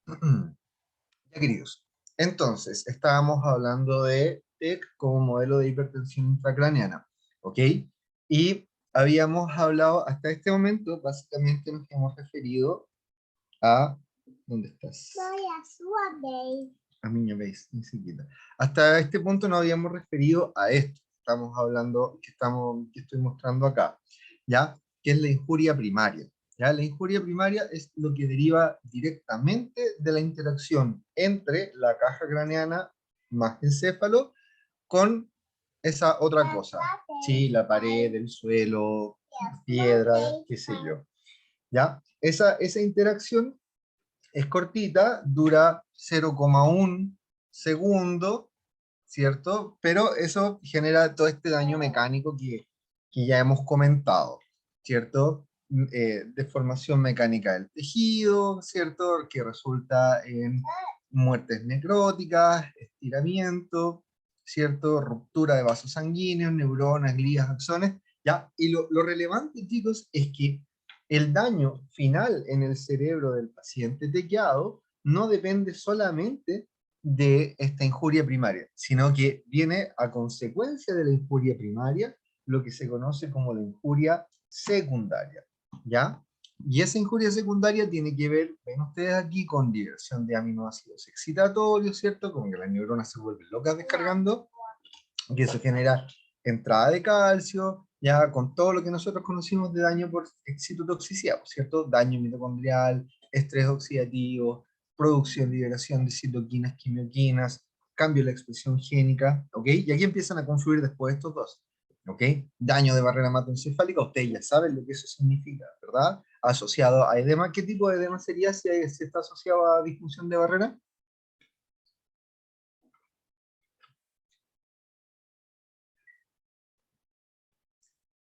Ya, queridos. Entonces, estábamos hablando de TEC como modelo de hipertensión intracraneana, ¿ok? Y habíamos hablado, hasta este momento, básicamente nos hemos referido a... ¿Dónde estás? A mí me veis, ni siquiera. Hasta este punto nos habíamos referido a esto. Estamos hablando, que estoy mostrando acá, ¿ya? Que es la injuria primaria. ¿Ya? La injuria primaria es lo que deriva directamente de la interacción entre la caja craneana más encéfalo con esa otra cosa. Sí, la pared, el suelo, piedra, qué sé yo. ¿Ya? Esa interacción es cortita, dura 0,1 segundo, ¿cierto? Pero eso genera todo este daño mecánico que ya hemos comentado, ¿cierto? Deformación mecánica del tejido, ¿cierto? Que resulta en muertes necróticas, estiramiento, ¿cierto? Ruptura de vasos sanguíneos, neuronas, glías, axones, ¿ya? Y lo relevante, chicos, es que el daño final en el cerebro del paciente tequiado no depende solamente de esta injuria primaria, sino que viene a consecuencia de la injuria primaria lo que se conoce como la injuria secundaria, ¿ya? Y esa injuria secundaria tiene que ver, ven ustedes aquí, con diversión de aminoácidos excitatorios, ¿cierto? Como que las neuronas se vuelven locas descargando, que eso genera entrada de calcio, ya con todo lo que nosotros conocimos de daño por excitotoxicidad, ¿cierto? Daño mitocondrial, estrés oxidativo, producción, liberación de citoquinas, quimioquinas, cambio de la expresión génica, ¿ok? Y aquí empiezan a confluir después estos dos, ¿ok? Daño de barrera hematoencefálica, ustedes ya saben lo que eso significa, ¿verdad? Asociado a edema, ¿qué tipo de edema sería si está asociado a disfunción de barrera?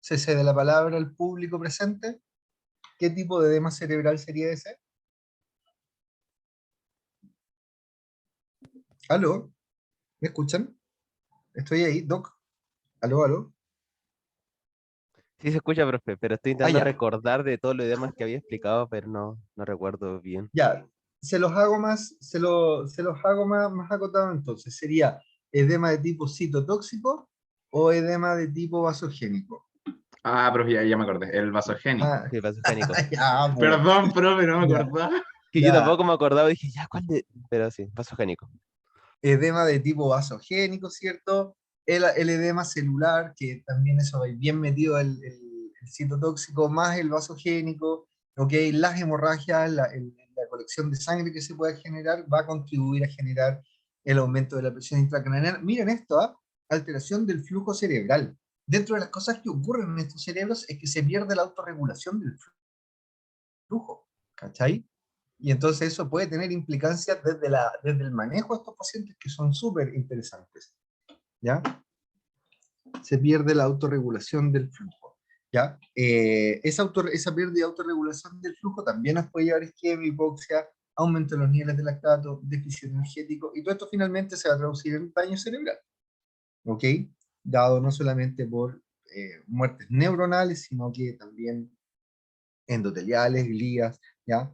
Se cede la palabra al público presente. ¿Qué tipo de edema cerebral sería ese? ¿Aló? ¿Me escuchan? Estoy ahí, Doc. ¿Aló, aló? Sí se escucha, profe, pero estoy Ah, intentando ya. recordar de todos los demás que había explicado, pero no recuerdo bien. Ya. Se los hago más acotado entonces. ¿Sería edema de tipo citotóxico o edema de tipo vasogénico? Ah, profe, ya me acordé. El vasogénico. Ah, Sí, vasogénico. ya, po. Perdón, profe, no me Ya, acordaba. Que yo ya. tampoco me acordaba, dije, ya, ¿cuál de...? Pero sí, vasogénico. Edema de tipo vasogénico, ¿cierto? El edema celular, que también eso va bien metido el citotóxico más el vasogénico, ¿ok? Las hemorragias, la colección de sangre que se pueda generar va a contribuir a generar el aumento de la presión intracraneal. Miren esto, ¿ah? Alteración del flujo cerebral. Dentro de las cosas que ocurren en estos cerebros es que se pierde la autorregulación del flujo, ¿cachai? Y entonces eso puede tener implicancias desde el manejo de estos pacientes que son súper interesantes, ¿ya? Se pierde la autorregulación del flujo, ¿ya? Esa pérdida de autorregulación del flujo también nos puede llevar a isquemia, hipoxia, aumento de los niveles de lactato, déficit energético, y todo esto finalmente se va a traducir en daño cerebral, ¿ok? Dado no solamente por muertes neuronales, sino que también endoteliales, glías, ¿ya?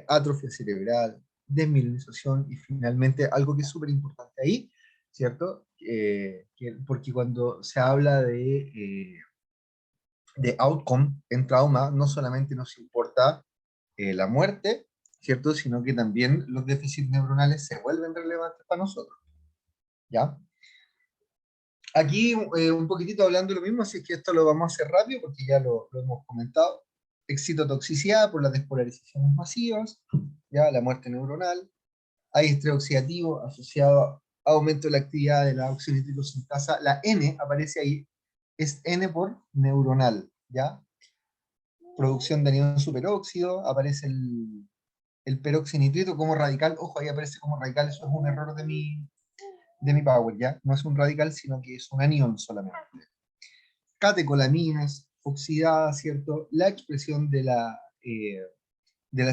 Atrofia cerebral, desmielinización y finalmente algo que es súper importante ahí, ¿cierto? Porque cuando se habla de outcome en trauma, no solamente nos importa la muerte, ¿cierto? Sino que también los déficits neuronales se vuelven relevantes para nosotros, ¿ya? Aquí un poquitito hablando de lo mismo, así que esto lo vamos a hacer rápido porque ya lo hemos comentado. Excitotoxicidad por las despolarizaciones masivas, ya la muerte neuronal. Hay estrés oxidativo asociado a aumento de la actividad de la oxinitrilo-sintasa. La N aparece ahí, es N por neuronal, ¿ya? Producción de anión superóxido, aparece el peroxinitrito como radical. Ojo, ahí aparece como radical, eso es un error de mi Power, ¿ya? No es un radical, sino que es un anión solamente. Catecolaminas oxidadas, ¿cierto? La expresión de la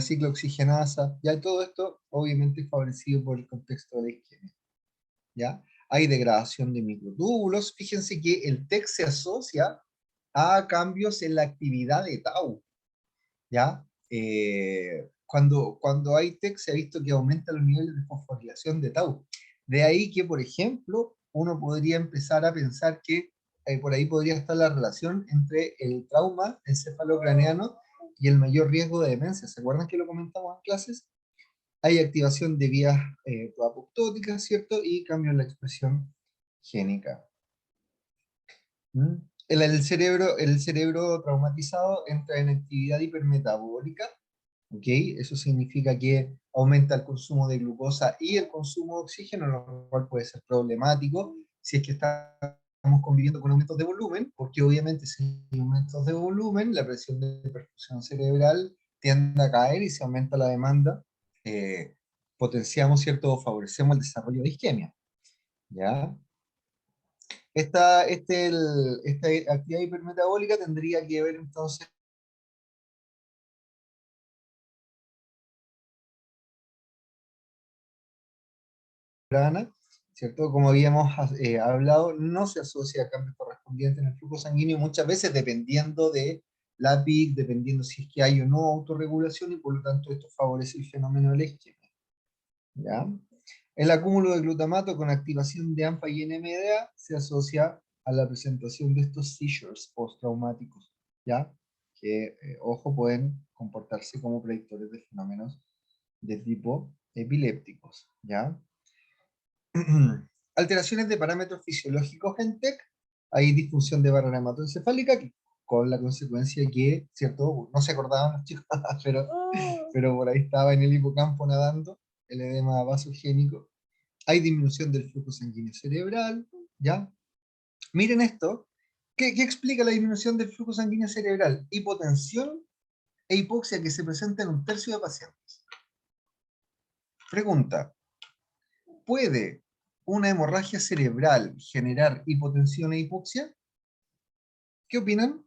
ciclooxigenasa, ya todo esto obviamente favorecido por el contexto de la isquemia, ¿ya? Hay degradación de microtúbulos, fíjense que el TEC se asocia a cambios en la actividad de tau, ¿ya? cuando hay TEC se ha visto que aumenta los niveles de fosforilación de tau. De ahí que, por ejemplo, uno podría empezar a pensar que por ahí podría estar la relación entre el trauma encefalocraneano y el mayor riesgo de demencia. ¿Se acuerdan que lo comentamos en clases? Hay activación de vías apoptóticas, ¿cierto? Y cambio en la expresión génica. ¿Mm? El cerebro traumatizado entra en actividad hipermetabólica, ¿ok? Eso significa que aumenta el consumo de glucosa y el consumo de oxígeno, lo cual puede ser problemático si es que estamos conviviendo con aumentos de volumen, porque obviamente si hay aumentos de volumen, la presión de perfusión cerebral tiende a caer y se aumenta la demanda, potenciamos, ¿cierto? O favorecemos el desarrollo de isquemia, ¿ya? Esta actividad hipermetabólica tendría que ver entonces temprana, ¿cierto? Como habíamos hablado, no se asocia a cambios correspondientes en el flujo sanguíneo, muchas veces dependiendo de la PIC, dependiendo si es que hay o no autorregulación, y por lo tanto esto favorece el fenómeno de la isquemia, ¿ya? El acúmulo de glutamato con activación de AMPA y NMDA se asocia a la presentación de estos seizures postraumáticos, ¿ya? Que, ojo, pueden comportarse como predictores de fenómenos de tipo epilépticos, ¿ya? Alteraciones de parámetros fisiológicos en TEC, hay disfunción de barrera hematoencefálica, con la consecuencia que, ¿cierto? No se acordaban los chicos, pero por ahí estaba en el hipocampo nadando, el edema vasogénico. Hay disminución del flujo sanguíneo cerebral, ¿ya? Miren esto, ¿qué explica la disminución del flujo sanguíneo cerebral? Hipotensión e hipoxia que se presenta en 1/3 de pacientes. Pregunta, ¿puede una hemorragia cerebral generar hipotensión e hipoxia? ¿Qué opinan?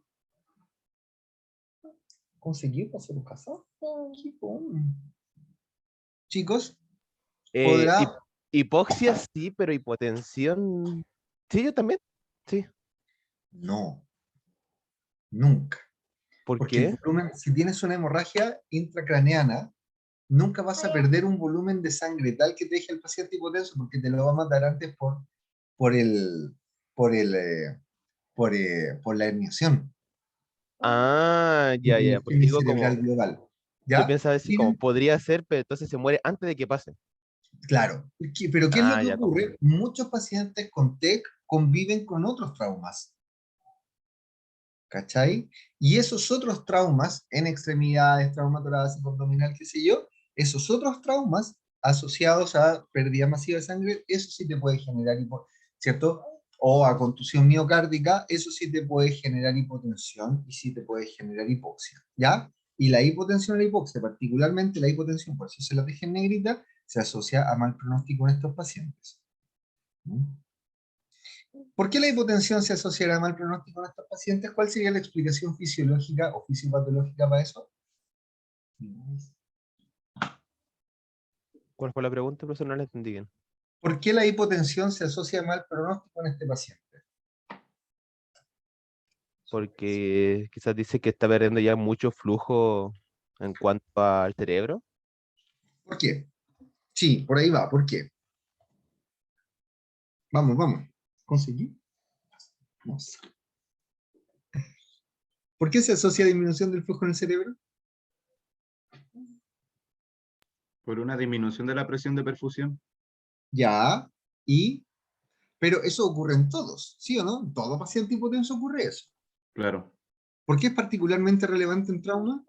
¿Conseguí pasar su casa? Qué bon. Chicos, Eh, ¿podrá? hip- hipoxia sí, pero hipotensión. Sí, yo también. Sí. No, nunca. ¿Por Porque el qué? volumen, si tienes una hemorragia intracraneana, nunca vas a perder un volumen de sangre tal que te deje el paciente hipotenso, porque te lo va a matar antes por el, por el, por la herniación, Ah, y ya, por la ya. Porque isquemia digo cerebral como, global. yo ¿Ya? pensaba así como Miren, podría ser, pero entonces se muere antes de que pase. claro. Pero ¿qué es lo Ah, que ya ocurre? comprendo. Muchos pacientes con TEC conviven con otros traumas, ¿cachai? Y esos otros traumas, en extremidades, trauma torácico, abdominal, qué sé yo, esos otros traumas asociados a pérdida masiva de sangre, eso sí te puede generar, ¿cierto? O a contusión miocárdica, eso sí te puede generar hipotensión y sí te puede generar hipoxia, ¿ya? Y la hipotensión y la hipoxia, particularmente la hipotensión, por eso se la dejé en negrita, se asocia a mal pronóstico en estos pacientes. ¿Mm? ¿Por qué la hipotensión se asociará a mal pronóstico en estos pacientes? ¿Cuál sería la explicación fisiológica o fisiopatológica para eso? ¿Cuál fue la pregunta, profesor? No la entendí bien. ¿Por qué la hipotensión se asocia a mal pronóstico en este paciente? Porque quizás dice que está perdiendo ya mucho flujo en cuanto al cerebro. ¿Por qué? Sí, por ahí va. ¿Por qué? Vamos, vamos. ¿Conseguí? No sé. ¿Por qué se asocia a disminución del flujo en el cerebro? Por una disminución de la presión de perfusión. Ya. ¿Y? Pero eso ocurre en todos, ¿sí o no? En todo paciente hipotenso ocurre eso. Claro. ¿Por qué es particularmente relevante en trauma?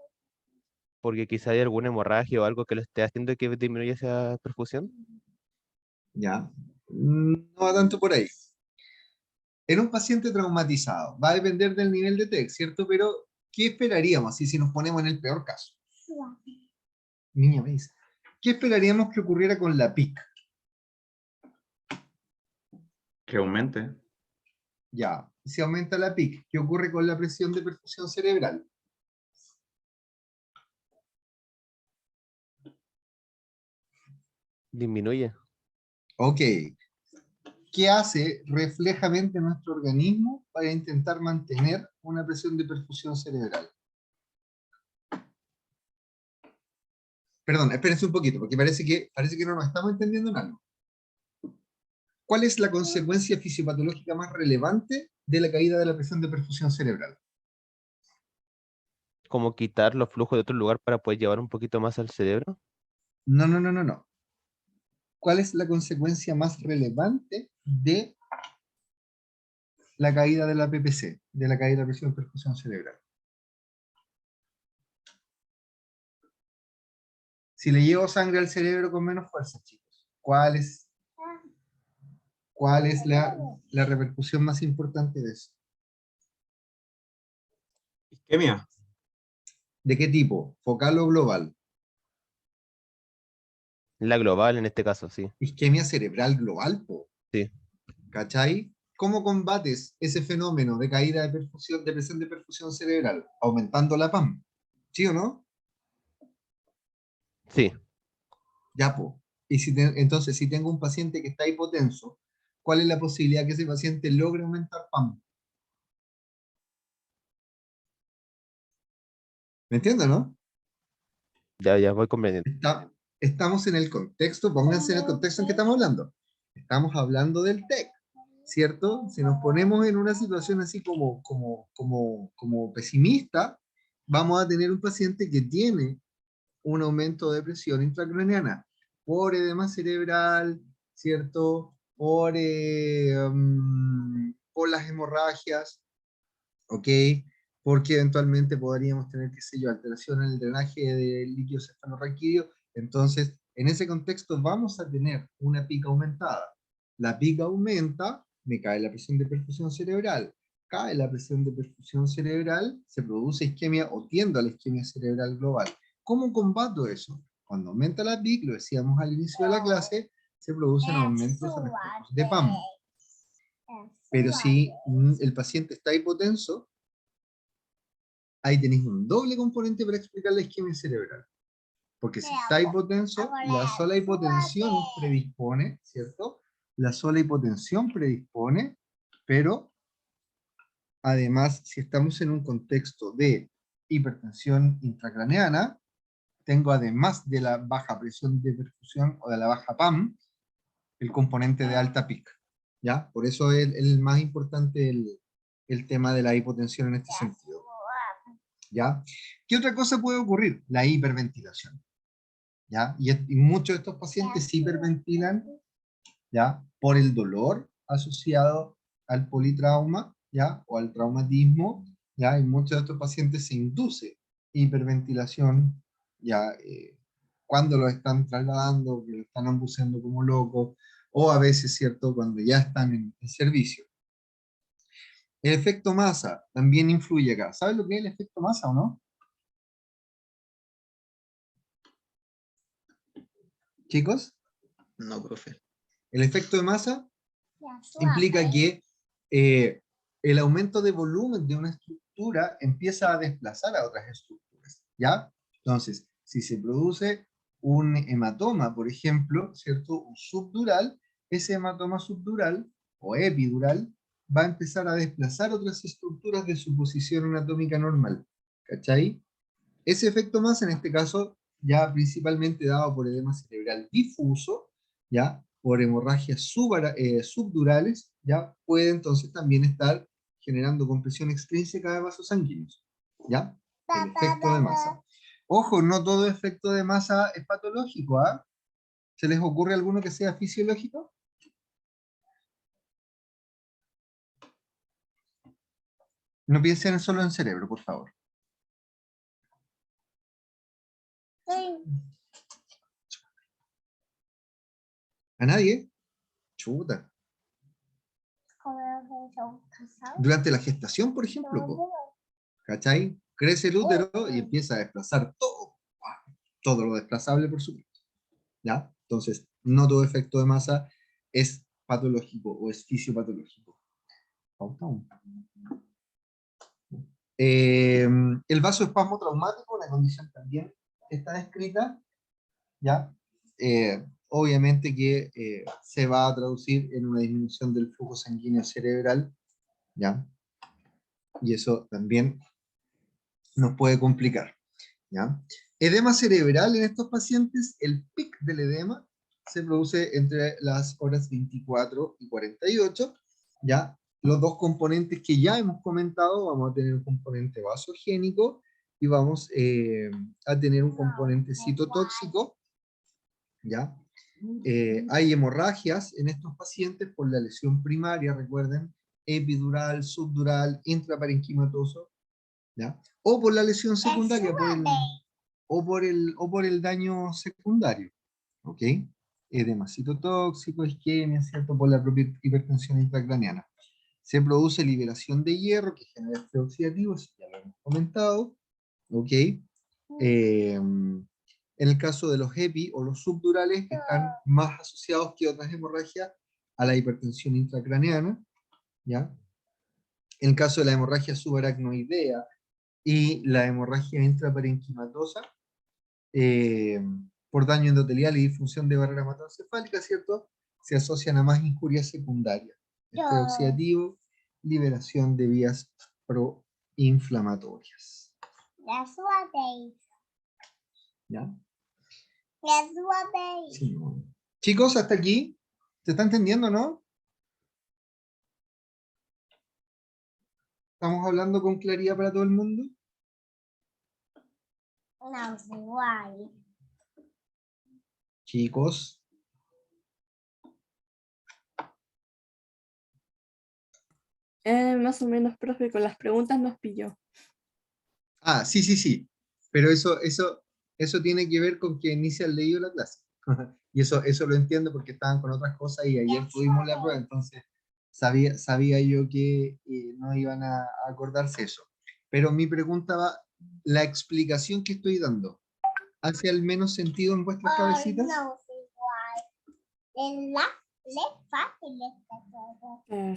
Porque quizá hay alguna hemorragia o algo que lo esté haciendo que disminuya esa perfusión. Ya. No va tanto por ahí. En un paciente traumatizado, va a depender del nivel de TEC, ¿cierto? Pero, ¿qué esperaríamos así si nos ponemos en el peor caso? Niña, me dice. ¿Qué esperaríamos que ocurriera con la PIC? Que aumente. Ya, si aumenta la PIC, ¿qué ocurre con la presión de perfusión cerebral? Disminuye. Ok, ¿qué hace reflejamente nuestro organismo para intentar mantener una presión de perfusión cerebral? Perdón, espérense un poquito, porque parece que no nos estamos entendiendo en algo. ¿Cuál es la consecuencia fisiopatológica más relevante de la caída de la presión de perfusión cerebral? Como quitar los flujos de otro lugar para poder llevar un poquito más al cerebro. No, no, no, no, no. ¿Cuál es la consecuencia más relevante de la caída de la PPC, de la caída de la presión de perfusión cerebral? Si le llevo sangre al cerebro con menos fuerza, chicos, cuál es la repercusión más importante de eso? Isquemia. ¿De qué tipo? ¿Focal o global? La global en este caso, sí. Isquemia cerebral global, po. Sí. ¿Cachai? ¿Cómo combates ese fenómeno de caída de perfusión, de presión de perfusión cerebral? Aumentando la PAM. ¿Sí o no? Sí. Ya, po. Y entonces, si tengo un paciente que está hipotenso, ¿cuál es la posibilidad que ese paciente logre aumentar PAM? ¿Me entiendes, no? Ya voy comprendiendo. Estamos en el contexto, pónganse en el contexto en que estamos hablando. Estamos hablando del TEC, ¿cierto? Si nos ponemos en una situación así como pesimista, vamos a tener un paciente que tiene un aumento de presión intracraneana por edema cerebral, ¿cierto? Por las hemorragias, ¿ok? Porque eventualmente podríamos tener, qué sé yo, alteración en el drenaje del líquido cefalorraquídeo. Entonces, en ese contexto vamos a tener una pica aumentada. La pica aumenta, me cae la presión de perfusión cerebral. Cae la presión de perfusión cerebral, se produce isquemia o tiendo a la isquemia cerebral global. ¿Cómo combato eso? Cuando aumenta la PIC, lo decíamos al inicio de la clase, se producen aumentos de PAM. Pero si el paciente está hipotenso, ahí tenéis un doble componente para explicar la isquemia cerebral. Porque si está hipotenso, la sola hipotensión predispone, ¿cierto? La sola hipotensión predispone, pero además, si estamos en un contexto de hipertensión intracraneana, tengo además de la baja presión de perfusión o de la baja PAM, el componente de alta PIC. ¿Ya? Por eso es el más importante el tema de la hipotensión en este sentido. ¿Ya? ¿Qué otra cosa puede ocurrir? La hiperventilación. ¿Ya? Y muchos de estos pacientes hiperventilan, ¿ya? Por el dolor asociado al politrauma, ¿ya? O al traumatismo, ¿ya? Y muchos de estos pacientes se induce hiperventilación, ¿ya? Cuando lo están trasladando, que lo están ambuceando como locos, o a veces, ¿cierto? Cuando ya están en servicio. El efecto masa también influye acá. ¿Sabes lo que es el efecto masa o no? Chicos, No, profe. el efecto de masa implica que el aumento de volumen de una estructura empieza a desplazar a otras estructuras, ¿ya? Entonces, si se produce un hematoma, por ejemplo, ¿cierto? Un subdural, ese hematoma subdural o epidural va a empezar a desplazar otras estructuras de su posición anatómica normal, ¿cachai? Ese efecto más, en este caso, ya principalmente dado por edema cerebral difuso, ya por hemorragias subdurales, ya puede entonces también estar generando compresión extrínseca de vasos sanguíneos, ya, el efecto de masa. Ojo, no todo efecto de masa es patológico, ¿ah? ¿Se les ocurre alguno que sea fisiológico? No piensen solo en cerebro, por favor. ¿A nadie? Chuta. Durante la gestación, por ejemplo, po, ¿cachai? Crece el útero y empieza a desplazar todo lo desplazable, por supuesto, ¿ya? Entonces, no todo efecto de masa es patológico o es fisiopatológico. El vasoespasmo traumático, una condición también está descrita, ¿ya? Obviamente que se va a traducir en una disminución del flujo sanguíneo cerebral, ¿ya? Y eso también nos puede complicar, ¿ya? Edema cerebral en estos pacientes, el pic del edema se produce entre las horas 24 y 48, ¿ya? Los dos componentes que ya hemos comentado, vamos a tener un componente vasogénico y vamos a tener un componente citotóxico, ¿ya? Hay hemorragias en estos pacientes por la lesión primaria, recuerden, epidural, subdural, intraparenquimatoso, ¿ya? O por la lesión secundaria, por el daño secundario, ¿ok? Edema citotóxico, isquemia, ¿cierto? Por la propia hipertensión intracraneana. Se produce liberación de hierro que genera estrés oxidativo, eso ya lo hemos comentado, ¿ok? En el caso de los EPI o los subdurales, están más asociados que otras hemorragias a la hipertensión intracraneana, ¿ya? En el caso de la hemorragia subaracnoidea y la hemorragia intraparenquimatosa, por daño endotelial y disfunción de barrera hematoencefálica, ¿cierto? Se asocian a más injurias secundarias. Estrés oxidativo, liberación de vías proinflamatorias. ¿Ya? Sí, no. Chicos, hasta aquí, ¿se está entendiendo, no? ¿Estamos hablando con claridad para todo el mundo? Chicos. Más o menos, profe, con las preguntas nos pilló. Ah, sí, sí, sí. Pero eso tiene que ver con que ni se han leído la clase. Y eso lo entiendo porque estaban con otras cosas y ayer tuvimos la prueba, entonces sabía yo que no iban a acordarse eso. Pero mi pregunta va, ¿la explicación que estoy dando hace al menos sentido en vuestras cabecitas?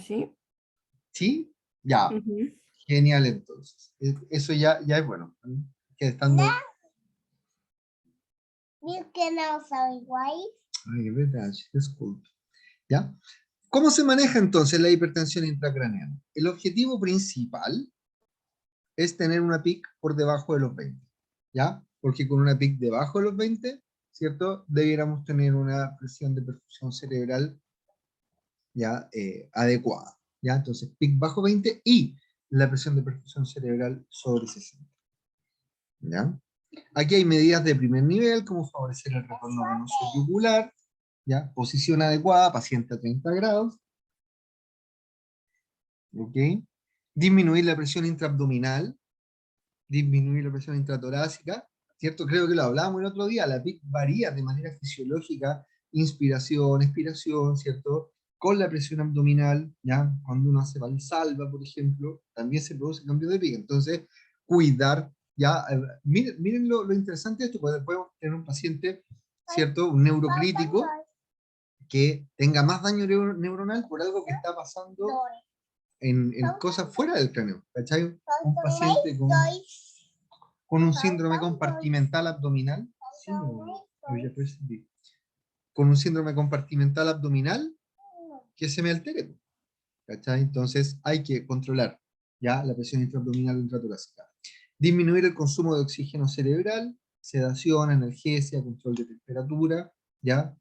Sí. ¿Sí? Ya, Ujú. genial entonces. Eso ya es bueno. Que estando... Ay, es verdad, disculpe. ¿Ya? ¿Cómo se maneja entonces la hipertensión intracraneana? El objetivo principal es tener una PIC por debajo de los 20, ¿ya? Porque con una PIC debajo de los 20, ¿cierto? Debiéramos tener una presión de perfusión cerebral ya adecuada, ¿ya? Entonces, PIC bajo 20 y la presión de perfusión cerebral sobre 60, ¿ya? Aquí hay medidas de primer nivel, como favorecer el retorno venoso yugular, ¿ya? Posición adecuada, paciente a 30 grados, ¿ok? Disminuir la presión intraabdominal, disminuir la presión intratorácica, ¿cierto? Creo que lo hablábamos el otro día, la PIC varía de manera fisiológica, inspiración, expiración, ¿cierto? Con la presión abdominal, ¿ya? Cuando uno hace valsalva, por ejemplo, también se produce cambio de PIC, entonces, cuidar, ¿ya? Miren lo interesante de esto, podemos tener un paciente, ¿cierto? Un neurocrítico, que tenga más daño neuronal por algo que está pasando en cosas fuera del cráneo, ¿cachai? Un paciente con un síndrome compartimental abdominal, sí, ya percibí. Con un síndrome compartimental abdominal que se me altere, ¿cachai? Entonces hay que controlar ya la presión intraabdominal o intratorácica. Disminuir el consumo de oxígeno cerebral, sedación, analgesia, control de temperatura, ya,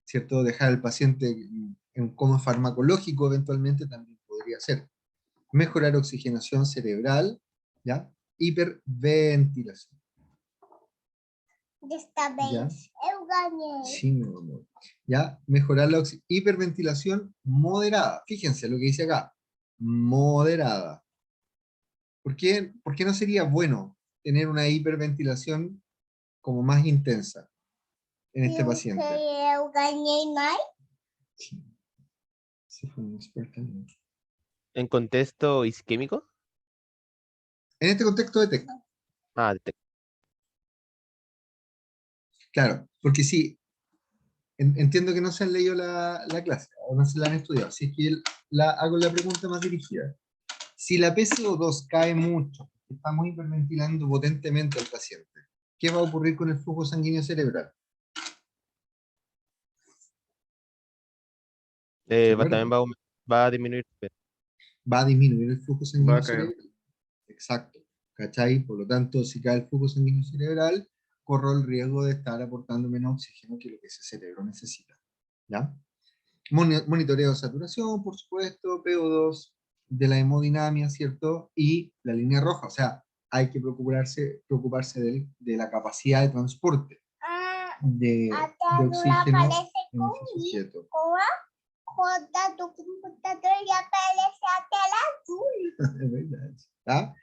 ¿cierto? Dejar al paciente en coma farmacológico eventualmente también podría ser. Mejorar oxigenación cerebral, ¿ya? Hiperventilación. ¿Ya? Sí, mi amor. ¿Ya? Mejorar la hiperventilación moderada. Fíjense lo que dice acá. Moderada. ¿Por qué no sería bueno tener una hiperventilación como más intensa en este paciente? Sí. Sí, fue un experto en... ¿En contexto isquémico? En este contexto de TEC. Ah, Claro, porque sí, entiendo que no se han leído la clase, o no se la han estudiado, así que hago la pregunta más dirigida. Si la PCO2 cae mucho, estamos hiperventilando potentemente al paciente, ¿qué va a ocurrir con el flujo sanguíneo cerebral? ¿Se acuerdan? también va a disminuir. Va a disminuir el flujo Va sanguíneo a caer. cerebral. Exacto. ¿cachai? Por lo tanto, si cae el flujo sanguíneo cerebral, corro el riesgo de estar aportando menos oxígeno que lo que ese cerebro necesita, ¿ya? Monitoreo de saturación, por supuesto, PO2, de la hemodinamia, ¿cierto? Y la línea roja, o sea, hay que preocuparse de la capacidad de transporte de oxígeno en ese sujeto. Joda, tu computador ya aparece a tela azul. Es verdad. ¿Ya?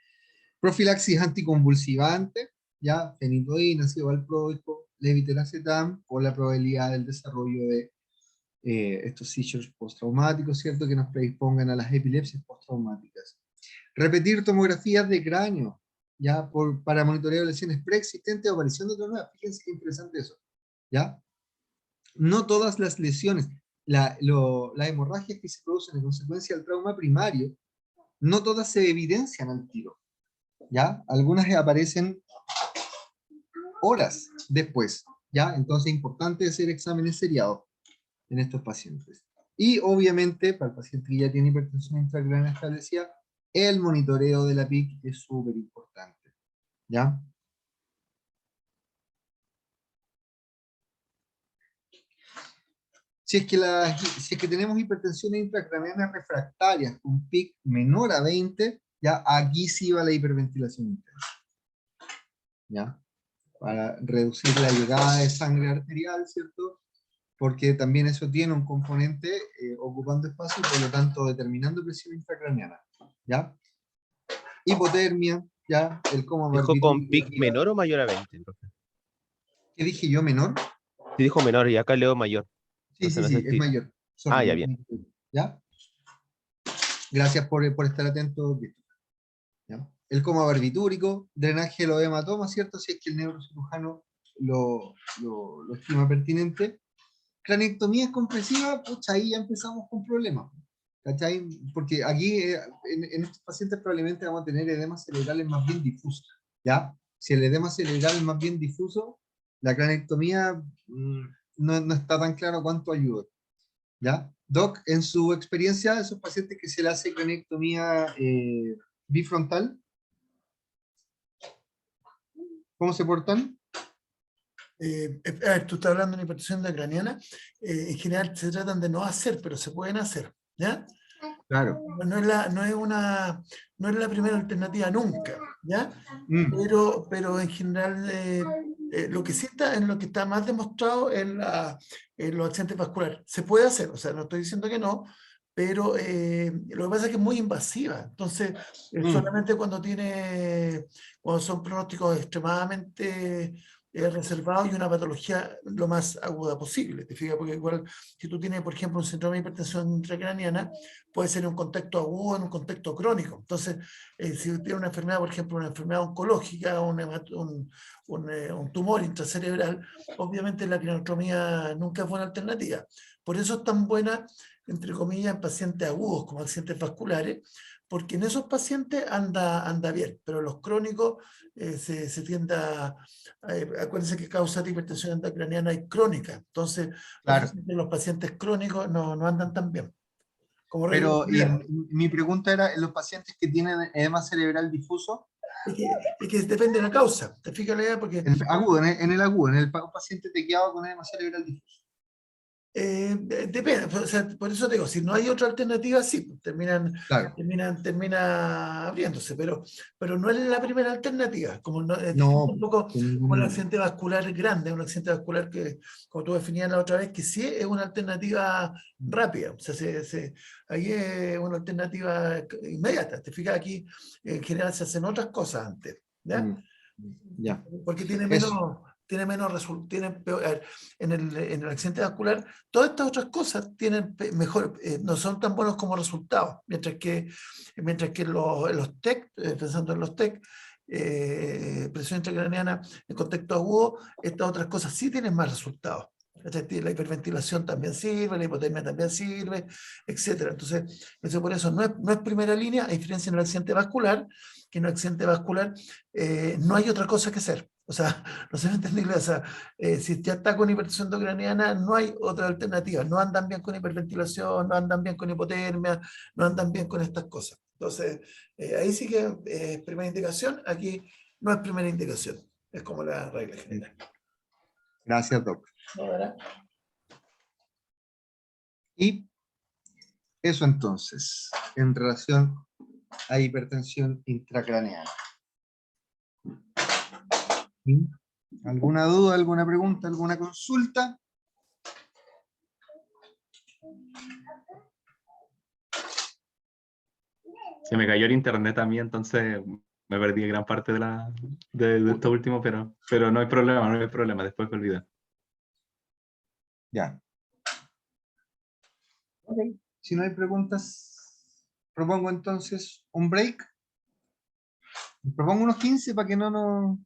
Profilaxis anticonvulsivante, ya, fenitoína, ácido valproico, levetiracetam, por la probabilidad del desarrollo de estos seizures postraumáticos, ¿cierto? Que nos predispongan a las epilepsias postraumáticas. Repetir tomografías de cráneo, ya, para monitoreo de lesiones preexistentes o aparición de otras nuevas. Fíjense qué interesante eso, ¿ya? No todas las lesiones, las hemorragias que se producen en consecuencia del trauma primario, no todas se evidencian al tiro, ¿ya? Algunas aparecen horas después, ¿ya? Entonces es importante hacer exámenes seriados en estos pacientes. Y obviamente, para el paciente que ya tiene hipertensión intracraneana establecida, el monitoreo de la PIC es súper importante, ¿ya? Si es que tenemos hipertensiones intracraneanas refractarias con PIC menor a 20, ya aquí sí va la hiperventilación intensa, ¿ya? Para reducir la llegada de sangre arterial, ¿cierto? Porque también eso tiene un componente ocupando espacio y por lo tanto determinando presión intracraneana, ¿ya? Hipotermia, ¿ya? El coma ¿Dijo con barbitúrico PIC arriba. menor o mayor a 20, profe? ¿Qué dije yo, menor? Sí, dijo menor y acá leo mayor. Sí, Entonces sí, no sí, sé es si... mayor. Ah, Sorry, ya, bien. ¿ya? Gracias por estar atento. ¿Ya? El coma barbitúrico, drenaje de los hematomas, ¿cierto? Si es que el neurocirujano lo estima pertinente. Cranectomía compresiva, pucha, ahí ya empezamos con problemas, ¿cachai? Porque aquí, en estos pacientes probablemente vamos a tener edemas cerebrales más bien difusos, ¿ya? Si el edema cerebral es más bien difuso, la cranectomía no está tan claro cuánto ayuda, ¿ya? Doc, en su experiencia, esos pacientes que se le hace cranectomía bifrontal, ¿cómo se portan? A ver, tú estás hablando de una hipertensión intracraniana, en general se tratan de no hacer, pero se pueden hacer, ¿ya? Claro. No es la primera alternativa nunca, ¿ya? Mm, Pero en general lo que sí está, en lo que está más demostrado en los accidentes vasculares. Se puede hacer, o sea, no estoy diciendo que no, pero lo que pasa es que es muy invasiva. Entonces, solamente cuando son pronósticos extremadamente reservados y una patología lo más aguda posible, ¿te fijas? Porque igual, si tú tienes, por ejemplo, un síndrome de hipertensión intracraniana, puede ser en un contexto agudo, en un contexto crónico. Entonces, si tiene una enfermedad, por ejemplo, una enfermedad oncológica, un tumor intracerebral, obviamente la craniotomía nunca es buena alternativa. Por eso es tan buena, entre comillas, en pacientes agudos como accidentes vasculares, porque en esos pacientes anda bien, pero los crónicos se tiende acuérdense que causa de hipertensión intracraniana y crónica, entonces claro. los pacientes crónicos no andan tan bien. Como regla Pero general. mi pregunta era, ¿en los pacientes que tienen edema cerebral difuso? Es que depende de la causa, te fijas la idea, porque Agudo, en el agudo, en el paciente tequiado con edema cerebral difuso. depende, o sea, por eso te digo, si no hay otra alternativa, sí, pues, Claro. termina abriéndose, pero no es la primera alternativa, como no, es No, distinto un poco sin ninguna como un duda. accidente vascular grande, un accidente vascular que, como tú definías la otra vez, que sí es una alternativa rápida, o sea, ahí es una alternativa inmediata, te fijas aquí, en general se hacen otras cosas antes, ¿ya? Mm, ya. Porque Eso. tiene menos tiene peor, a ver, en el accidente vascular, todas estas otras cosas tienen mejor, no son tan buenos como resultados, mientras que los TEC, pensando en los TEC, presión intracraneana en contexto agudo, estas otras cosas sí tienen más resultados. La hiperventilación también sirve, la hipotermia también sirve, etc. Entonces, por eso no es primera línea, a diferencia en el accidente vascular, que en el accidente vascular no hay otra cosa que hacer. O sea, no sé si me entendí, o sea, si ya está con hipertensión intracraneana, no hay otra alternativa. No andan bien con hiperventilación, no andan bien con hipotermia, no andan bien con estas cosas. Entonces, ahí sí que es primera indicación, aquí no es primera indicación, es como la regla general. Gracias, Doc. ¿No, verdad? Y eso entonces, en relación a hipertensión intracraneal. ¿Sí? ¿Alguna duda, alguna pregunta, alguna consulta? Se me cayó el internet a mí, entonces me perdí gran parte de esto último, pero no hay problema, no hay problema, después me olvido. Ya. Ok. Si no hay preguntas, propongo entonces un break. Propongo unos 15 para que no nos